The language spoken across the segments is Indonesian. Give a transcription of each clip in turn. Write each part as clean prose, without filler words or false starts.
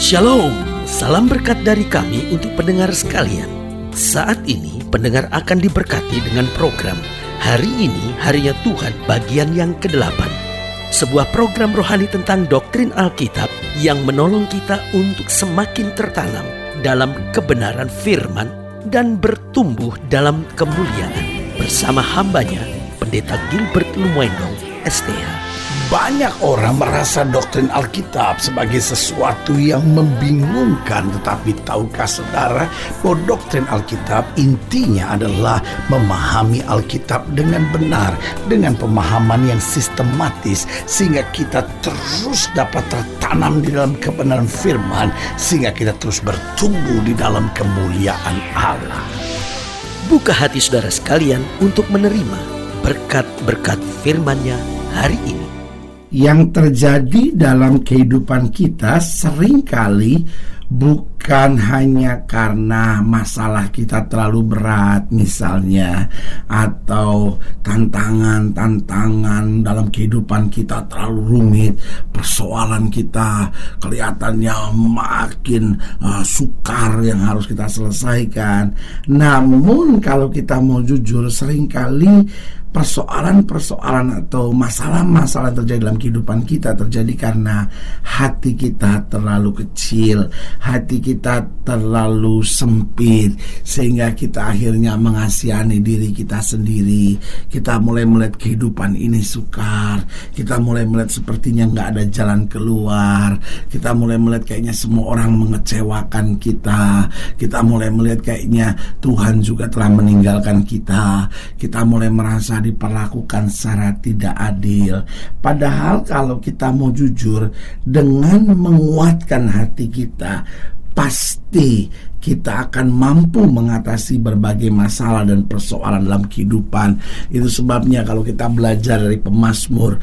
Shalom, salam berkat dari kami untuk pendengar sekalian. Saat ini pendengar akan diberkati dengan program Hari Ini Harinya Tuhan bagian yang ke-8. Sebuah program rohani tentang doktrin Alkitab yang menolong kita untuk semakin tertanam dalam kebenaran firman dan bertumbuh dalam kemuliaan. Bersama hambanya, Pendeta Gilbert Lumwendong, STH. Banyak orang merasa doktrin Alkitab sebagai sesuatu yang membingungkan. Tetapi tahukah saudara bahwa doktrin Alkitab intinya adalah memahami Alkitab dengan benar, dengan pemahaman yang sistematis, sehingga kita terus dapat tertanam di dalam kebenaran firman, sehingga kita terus bertumbuh di dalam kemuliaan Allah. Buka hati saudara sekalian untuk menerima berkat-berkat firman-Nya hari ini. Yang terjadi dalam kehidupan kita seringkali bukan hanya karena masalah kita terlalu berat misalnya, atau tantangan dalam kehidupan kita terlalu rumit, persoalan kita kelihatannya makin sukar yang harus kita selesaikan. Namun kalau kita mau jujur, seringkali persoalan-persoalan atau masalah-masalah yang terjadi dalam kehidupan kita terjadi karena hati kita terlalu kecil, hati kita terlalu sempit, sehingga kita akhirnya mengasihani diri kita sendiri. Kita mulai melihat kehidupan ini sukar, kita mulai melihat sepertinya gak ada jalan keluar, kita mulai melihat kayaknya semua orang mengecewakan kita, kita mulai melihat kayaknya Tuhan juga telah meninggalkan kita, kita mulai merasa diperlakukan secara tidak adil. Padahal kalau kita mau jujur, dengan menguatkan hati kita, pasti kita akan mampu mengatasi berbagai masalah dan persoalan dalam kehidupan. Itu sebabnya kalau kita belajar dari Pemazmur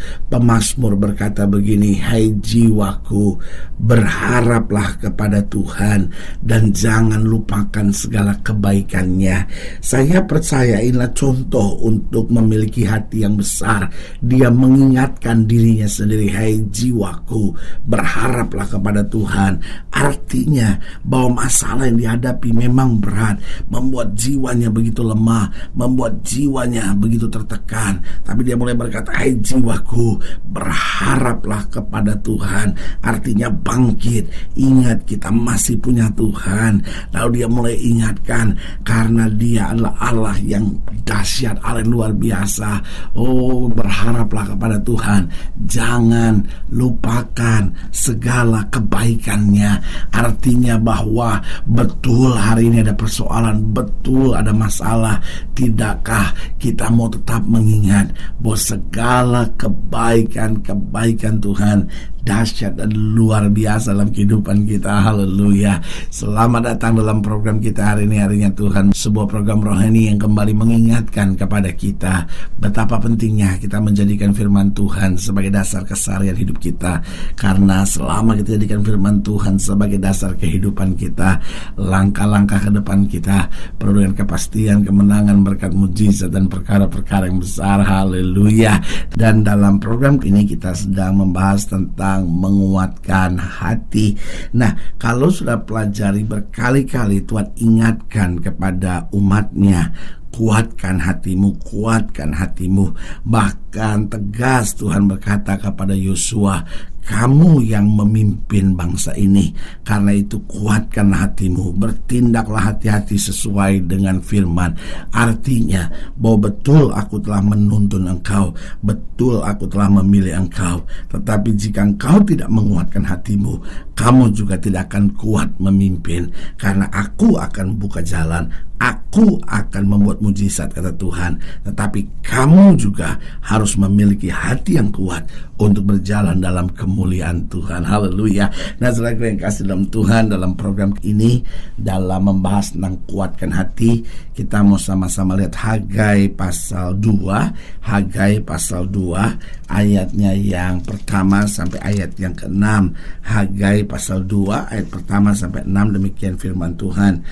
berkata begini, "Hai jiwaku, berharaplah kepada Tuhan dan jangan lupakan segala kebaikan-Nya." Saya percaya inilah contoh untuk memiliki hati yang besar. Dia mengingatkan dirinya sendiri, "Hai jiwaku, berharaplah kepada Tuhan." Artinya bahwa masalah yang dihadapi memang berat, membuat jiwanya begitu lemah, membuat jiwanya begitu tertekan. Tapi dia mulai berkata, "Hai jiwaku, berharaplah kepada Tuhan." Artinya bangkit, ingat kita masih punya Tuhan. Lalu dia mulai ingatkan, karena Dia adalah Allah yang dahsyat, Allah yang luar biasa. Oh, berharaplah kepada Tuhan, jangan lupakan segala kebaikan-Nya. Artinya bahwa betul hari ini ada persoalan, betul ada masalah. Tidakkah kita mau tetap mengingat bahwa segala kebaikan Tuhan dahsyat dan luar biasa dalam kehidupan kita. Haleluya. Selamat datang dalam program kita hari ini, Harinya Tuhan, sebuah program rohani yang kembali mengingatkan kepada kita betapa pentingnya kita menjadikan firman Tuhan sebagai dasar keseharian hidup kita. Karena selama kita jadikan firman Tuhan sebagai dasar kehidupan kita, langkah-langkah ke depan kita penuh dengan kepastian, kemenangan, berkat mujizat dan perkara-perkara yang besar. Haleluya. Dan dalam program ini kita sedang membahas tentang menguatkan hati. Nah, kalau sudah pelajari berkali-kali, Tuhan ingatkan kepada umatnya, kuatkan hatimu, kuatkan hatimu. Bahkan tegas Tuhan berkata kepada Yosua, "Kamu yang memimpin bangsa ini, karena itu kuatkanlah hatimu, bertindaklah hati-hati sesuai dengan firman." Artinya bahwa betul aku telah menuntun engkau, betul aku telah memilih engkau, tetapi jika engkau tidak menguatkan hatimu, kamu juga tidak akan kuat memimpin. Karena aku akan buka jalan, aku akan membuat mujizat, kata Tuhan. Tetapi kamu juga harus memiliki hati yang kuat untuk berjalan dalam kemuliaan Tuhan. Haleluya. Nah, saudara yang kasih dalam Tuhan, dalam program ini, dalam membahas tentang kuatkan hati, kita mau sama-sama lihat Hagai pasal 2. Hagai pasal 2 ayatnya yang pertama sampai ayat yang ke-6. Hagai pasal 2 ayat pertama sampai 6, demikian firman Tuhan.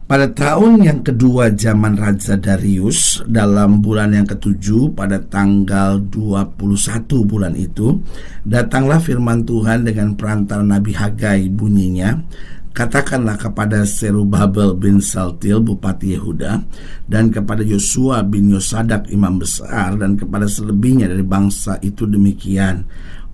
Pada tahun yang kedua zaman Raja Darius, dalam bulan yang ketujuh pada tanggal 21 bulan itu, datanglah firman Tuhan dengan perantara Nabi Hagai, bunyinya, katakanlah kepada Zerubabel bin Saltil bupati Yehuda, dan kepada Yosua bin Yosadak imam besar, dan kepada selebihnya dari bangsa itu demikian,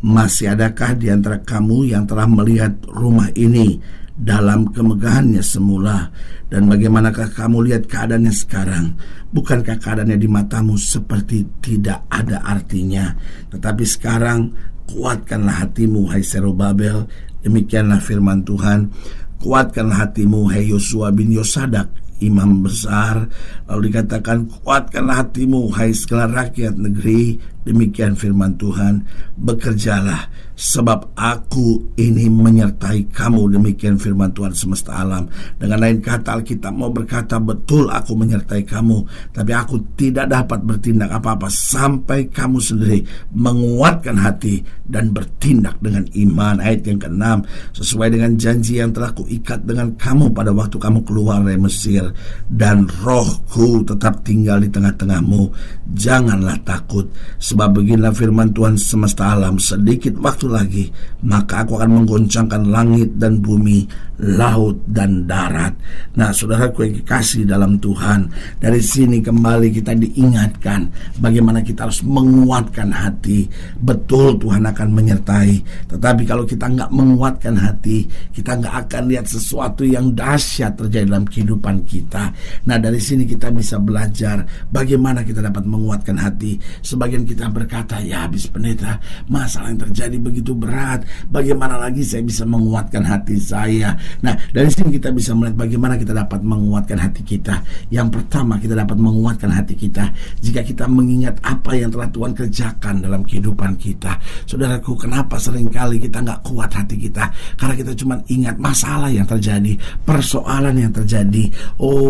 masih adakah di antara kamu yang telah melihat rumah ini dalam kemegahannya semula, dan bagaimanakah kamu lihat keadaannya sekarang? Bukankah keadaannya di matamu seperti tidak ada artinya? Tetapi sekarang kuatkanlah hatimu, hai Zerubabel, demikianlah firman Tuhan. Kuatkanlah hatimu, hai Yosua bin Yosadak imam besar. Lalu dikatakan, kuatkanlah hatimu, hai segala rakyat negeri, demikian firman Tuhan. Bekerjalah, sebab aku ini menyertai kamu, demikian firman Tuhan semesta alam. Dengan lain kata, Alkitab mau berkata, betul aku menyertai kamu, tapi aku tidak dapat bertindak apa-apa sampai kamu sendiri menguatkan hati dan bertindak dengan iman. Ayat yang ke-6, sesuai dengan janji yang telah kuikat dengan kamu pada waktu kamu keluar dari Mesir, dan rohku tetap tinggal di tengah-tengahmu. Janganlah takut, sebab beginilah firman Tuhan semesta alam, sedikit waktu lagi, maka aku akan menggoncangkan langit dan bumi, laut dan darat. Nah, saudaraku yang dikasihi dalam Tuhan, dari sini kembali kita diingatkan bagaimana kita harus menguatkan hati. Betul Tuhan akan menyertai, tetapi kalau kita nggak menguatkan hati, kita nggak akan lihat sesuatu yang dahsyat terjadi dalam kehidupan kita. Nah, dari sini kita bisa belajar bagaimana kita dapat menguatkan hati. Sebagian kita berkata, ya habis pendeta, masalah yang terjadi begitu berat, bagaimana lagi saya bisa menguatkan hati saya? Nah, dari sini kita bisa melihat bagaimana kita dapat menguatkan hati kita. Yang pertama, kita dapat menguatkan hati kita jika kita mengingat apa yang telah Tuhan kerjakan dalam kehidupan kita. Saudaraku, kenapa seringkali kita nggak kuat hati kita? Karena kita cuma ingat masalah yang terjadi, persoalan yang terjadi,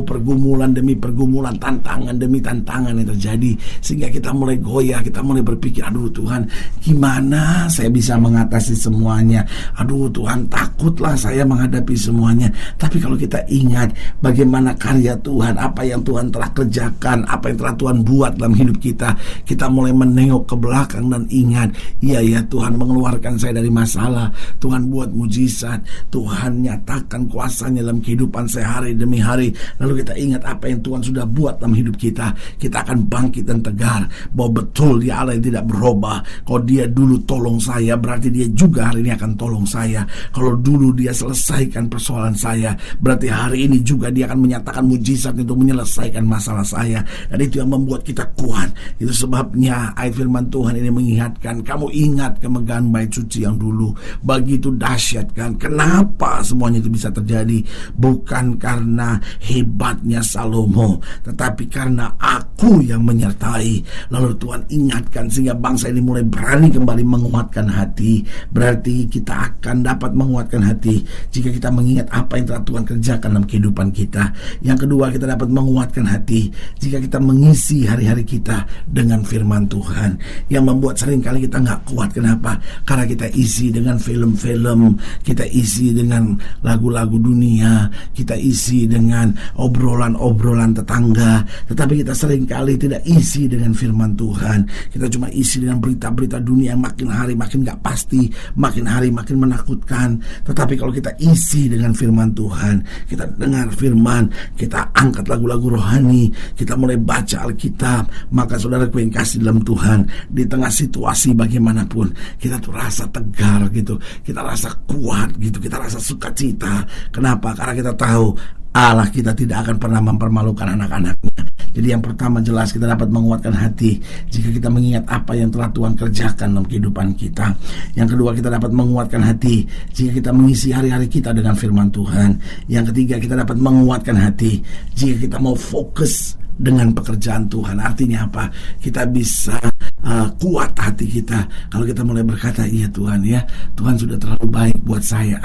pergumulan demi pergumulan, tantangan demi tantangan yang terjadi, sehingga kita mulai goyah, kita mulai berpikir, aduh Tuhan, gimana saya bisa mengatasi semuanya? Aduh Tuhan, takutlah saya menghadapi semuanya. Tapi kalau kita ingat bagaimana karya Tuhan, apa yang Tuhan telah kerjakan, apa yang telah Tuhan buat dalam hidup kita, kita mulai menengok ke belakang dan ingat, iya ya, Tuhan mengeluarkan saya dari masalah, Tuhan buat mujizat, Tuhan nyatakan kuasanya dalam kehidupan saya hari demi hari. Lalu kita ingat apa yang Tuhan sudah buat dalam hidup kita, kita akan bangkit dan tegar bahwa betul Dia Allah yang tidak berubah. Kalau Dia dulu tolong saya, berarti Dia juga hari ini akan tolong saya. Kalau dulu Dia selesaikan persoalan saya, berarti hari ini juga Dia akan menyatakan mujizat untuk menyelesaikan masalah saya. Dan itu yang membuat kita kuat. Itu sebabnya ayat firman Tuhan ini mengingatkan, kamu ingat kemegahan bait suci yang dulu, begitu dahsyat kan? Kenapa semuanya itu bisa terjadi? Bukan karena hebatnya Salomo, tetapi karena aku yang menyertai. Lalu Tuhan ingatkan sehingga bangsa ini mulai berani kembali menguatkan hati. Berarti kita akan dapat menguatkan hati jika kita mengingat apa yang telah Tuhan kerjakan dalam kehidupan kita. Yang kedua, kita dapat menguatkan hati jika kita mengisi hari-hari kita dengan firman Tuhan. Yang membuat seringkali kita nggak kuat, kenapa? Karena kita isi dengan film-film, kita isi dengan lagu-lagu dunia, kita isi dengan obrolan-obrolan tetangga, tetapi kita seringkali tidak isi dengan firman Tuhan. Kita cuma isi dengan berita-berita dunia yang makin hari makin gak pasti, makin hari makin menakutkan. Tetapi kalau kita isi dengan firman Tuhan, kita dengar firman, kita angkat lagu-lagu rohani, kita mulai baca Alkitab, maka saudaraku yang kasih dalam Tuhan, di tengah situasi bagaimanapun, kita tuh rasa tegar gitu, kita rasa kuat gitu, kita rasa sukacita. Kenapa? Karena kita tahu Allah kita tidak akan pernah mempermalukan anak-anaknya. Jadi yang pertama, jelas kita dapat menguatkan hati jika kita mengingat apa yang telah Tuhan kerjakan dalam kehidupan kita. Yang kedua, kita dapat menguatkan hati jika kita mengisi hari-hari kita dengan firman Tuhan. Yang ketiga, kita dapat menguatkan hati jika kita mau fokus dengan pekerjaan Tuhan. Artinya apa? Kita bisa kuat hati kita. Kalau kita mulai berkata, iya Tuhan ya, Tuhan sudah terlalu baik buat saya.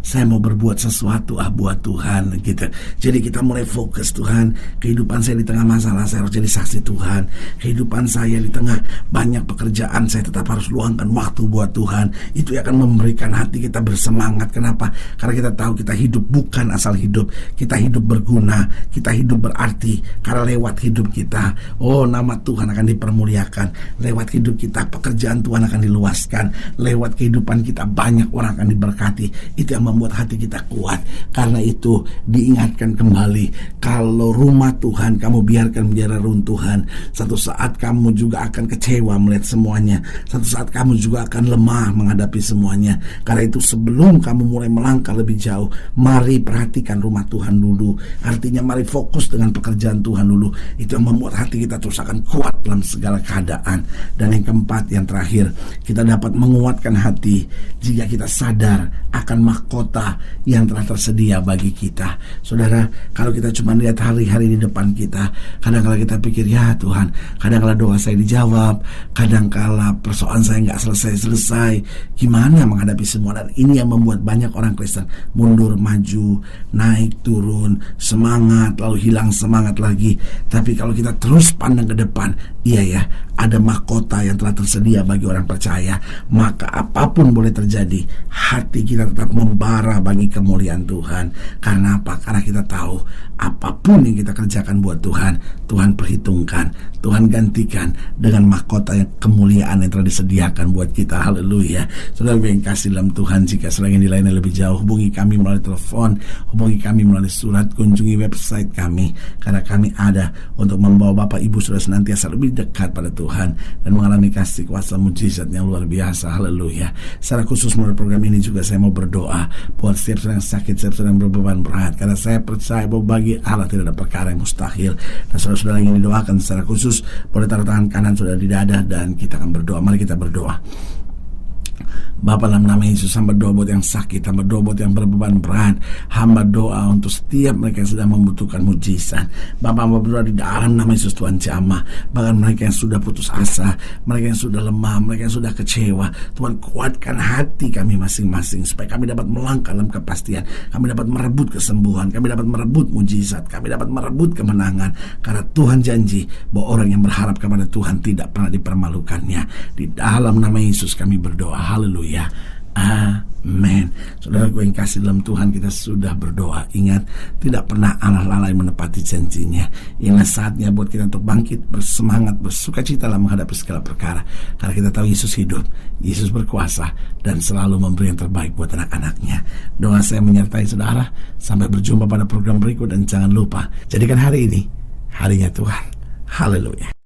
Saya mau berbuat sesuatu buat Tuhan gitu. Jadi kita mulai fokus, Tuhan, kehidupan saya di tengah masalah saya harus jadi saksi Tuhan. Kehidupan saya di tengah banyak pekerjaan saya tetap harus luangkan waktu buat Tuhan. Itu akan memberikan hati kita bersemangat. Kenapa? Karena kita tahu kita hidup bukan asal hidup. Kita hidup berguna, kita hidup berarti. Karena lewat hidup kita, nama Tuhan akan dipermuliakan. Lewat hidup kita pekerjaan Tuhan akan diluaskan. Lewat kehidupan kita banyak orang akan diberkati. Itu yang membuat hati kita kuat. Karena itu diingatkan kembali, kalau rumah Tuhan kamu biarkan menjadi runtuhan, satu saat kamu juga akan kecewa melihat semuanya. Satu saat kamu juga akan lemah menghadapi semuanya. Karena itu sebelum kamu mulai melangkah lebih jauh, mari perhatikan rumah Tuhan dulu. Artinya mari fokus dengan pekerjaan Tuhan dulu. Itu yang membuat hati kita terus akan kuat dalam segala keadaan. Dan yang keempat, yang terakhir, kita dapat menguatkan hati jika kita sadar akan mahkota yang telah tersedia bagi kita. Saudara, kalau kita cuma lihat hari-hari di depan kita, kadang-kala kita pikir, ya Tuhan, kadang-kala doa saya dijawab, kadang-kala persoalan saya nggak selesai-selesai. Gimana menghadapi semua? Dan ini yang membuat banyak orang Kristen mundur, maju, naik, turun, semangat, lalu hilang semangat lagi. Tapi kalau kita terus pandang ke depan, iya ya, ada mahkota yang telah tersedia bagi orang percaya. Maka apapun boleh terjadi, hati kita tetap membara bagi kemuliaan Tuhan. Karena apa? Karena kita tahu apapun yang kita kerjakan buat Tuhan, Tuhan perhitungkan, Tuhan gantikan dengan mahkota yang kemuliaan yang telah disediakan buat kita. Haleluya. Saudara yang kasih dalam Tuhan, jika selagi lainnya lebih jauh, hubungi kami melalui telepon, hubungi kami melalui surat, kunjungi website kami. Karena kami ada untuk membawa Bapak Ibu Saudara senantiasa lebih dekat pada Tuhan dan mengalami kasih kuasa mujizat yang luar biasa. Haleluya. Secara khusus melalui program ini juga saya mau berdoa buat setiap orang yang sakit, setiap orang yang berbeban berat. Karena saya percaya bahwa bagi Allah tidak ada perkara yang mustahil. Dan saudara-saudara yang ingin didoakan secara khusus, boleh taruh tangan kanan saudara di dada dan kita akan berdoa. Mari kita berdoa. Bapa, dalam nama Yesus, hamba doa buat yang sakit, hamba doa buat yang berbeban berat, hamba doa untuk setiap mereka yang sedang membutuhkan mujizat. Bapa, hamba berdoa di dalam nama Yesus, Tuhan jamah, bahkan mereka yang sudah putus asa, mereka yang sudah lemah, mereka yang sudah kecewa, Tuhan kuatkan hati kami masing-masing supaya kami dapat melangkah dalam kepastian, kami dapat merebut kesembuhan, kami dapat merebut mujizat, kami dapat merebut kemenangan. Karena Tuhan janji bahwa orang yang berharap kepada Tuhan tidak pernah dipermalukannya. Di dalam nama Yesus kami berdoa. Haleluya. Amin. Saudara gue yang kasih dalam Tuhan, kita sudah berdoa. Ingat, tidak pernah Allah lalai menepati janjinya. Inilah saatnya buat kita untuk bangkit, bersemangat, bersukacita dalam menghadapi segala perkara. Karena kita tahu Yesus hidup, Yesus berkuasa, dan selalu memberi yang terbaik buat anak-anaknya. Doa saya menyertai saudara. Sampai berjumpa pada program berikut, dan jangan lupa, jadikan hari ini harinya Tuhan. Haleluya.